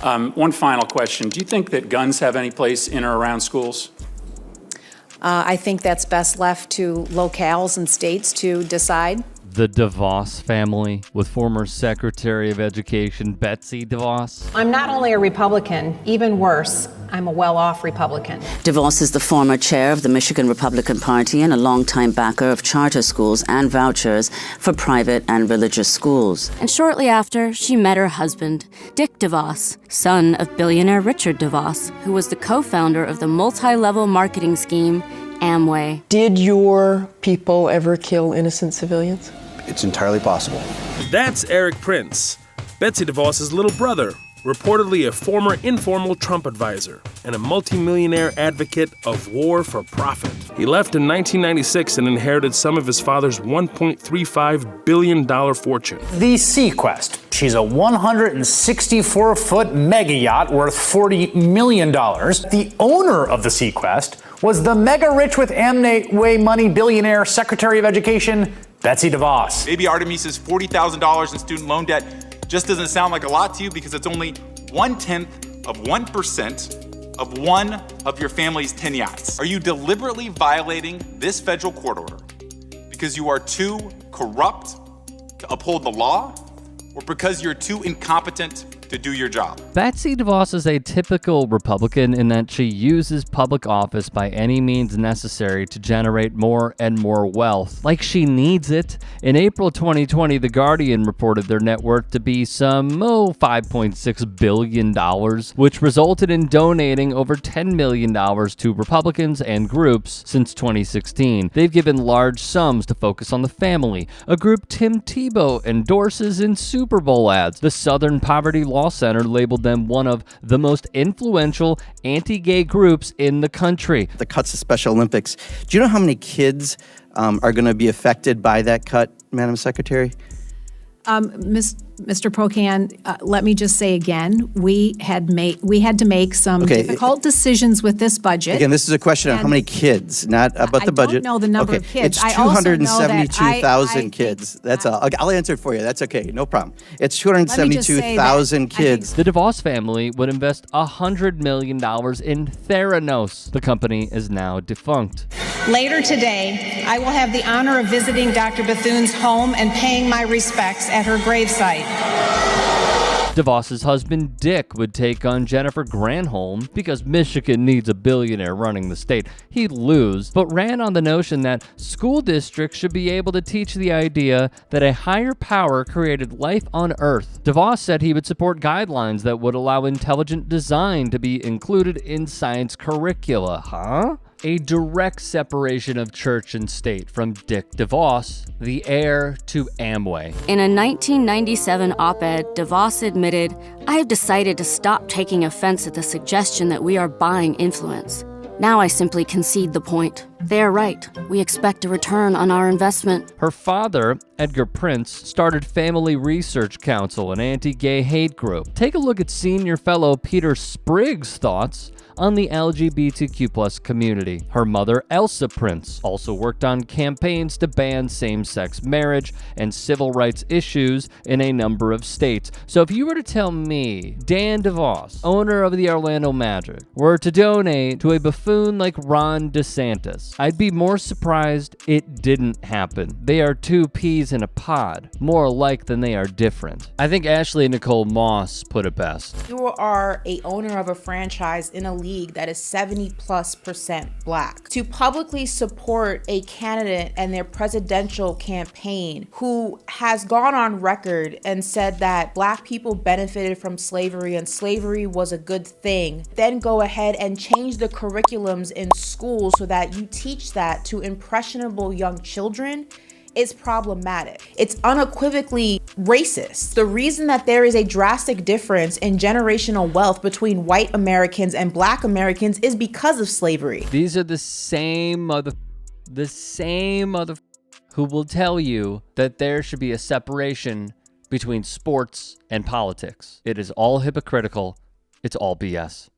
One final question. Do you think that guns have any place in or around schools? I think that's best left to locales and states to decide. The DeVos family with former Secretary of Education Betsy DeVos. I'm not only a Republican, even worse, I'm a well-off Republican. DeVos is the former chair of the Michigan Republican Party and a longtime backer of charter schools and vouchers for private and religious schools. And shortly after, she met her husband, Dick DeVos, son of billionaire Richard DeVos, who was the co-founder of the multi-level marketing scheme Amway. Did your people ever kill innocent civilians? It's entirely possible. That's Eric Prince, Betsy DeVos' little brother, reportedly a former informal Trump advisor and a multimillionaire advocate of war for profit. He left in 1996 and inherited some of his father's $1.35 billion fortune. The Sequest. She's a 164-foot mega yacht worth $40 million. The owner of the Sequest was the mega rich with Amway money billionaire Secretary of Education Betsy DeVos. Maybe Artemis's $40,000 in student loan debt just doesn't sound like a lot to you because it's only 1/10 of 1% of one of your family's 10 yachts. Are you deliberately violating this federal court order because you are too corrupt to uphold the law or because you're too incompetent to do your job? Betsy DeVos is a typical Republican in that she uses public office by any means necessary to generate more and more wealth, like she needs it. In April 2020, The Guardian reported their net worth to be some $5.6 billion, which resulted in donating over $10 million to Republicans and groups since 2016. They've given large sums to focus on the family, a group Tim Tebow endorses in Super Bowl ads. The Southern Poverty Law Center labeled them one of the most influential anti-gay groups in the country. The cuts to Special Olympics. Do you know how many kids are going to be affected by that cut, Madam Secretary? Mr. Procan, let me just say again, we had to make some difficult decisions with this budget. Again, this is a question of how many kids, not about the budget. I don't know the number of kids. It's 272,000 kids. That's all. I'll answer it for you. That's okay. No problem. It's 272,000 kids. The DeVos family would invest $100 million in Theranos. The company is now defunct. Later today, I will have the honor of visiting Dr. Bethune's home and paying my respects at her gravesite. DeVos's husband Dick would take on Jennifer Granholm because Michigan needs a billionaire running the state. He'd lose, but ran on the notion that school districts should be able to teach the idea that a higher power created life on Earth. DeVos said he would support guidelines that would allow intelligent design to be included in science curricula. A direct separation of church and state from Dick DeVos, the heir to Amway. In a 1997 op-ed, DeVos admitted, "I have decided to stop taking offense at the suggestion that we are buying influence. Now I simply concede the point. They are right. We expect a return on our investment." Her father, Edgar Prince, started Family Research Council, an anti-gay hate group. Take a look at senior fellow Peter Spriggs' thoughts on the LGBTQ+ community. Her mother, Elsa Prince, also worked on campaigns to ban same-sex marriage and civil rights issues in a number of states. So if you were to tell me Dan DeVos, owner of the Orlando Magic, were to donate to a buffoon like Ron DeSantis, I'd be more surprised it didn't happen. They are two peas in a pod, more alike than they are different. I think Ashley Nicole Moss put it best. You are a owner of a franchise in a league that is 70+% black. To publicly support a candidate and their presidential campaign who has gone on record and said that black people benefited from slavery and slavery was a good thing, then go ahead and change the curriculums in schools so that you teach that to impressionable young children, is problematic. It's unequivocally racist. The reason that there is a drastic difference in generational wealth between white Americans and black Americans is because of slavery. These are the same who will tell you that there should be a separation between sports and politics. It is all hypocritical. It's all BS.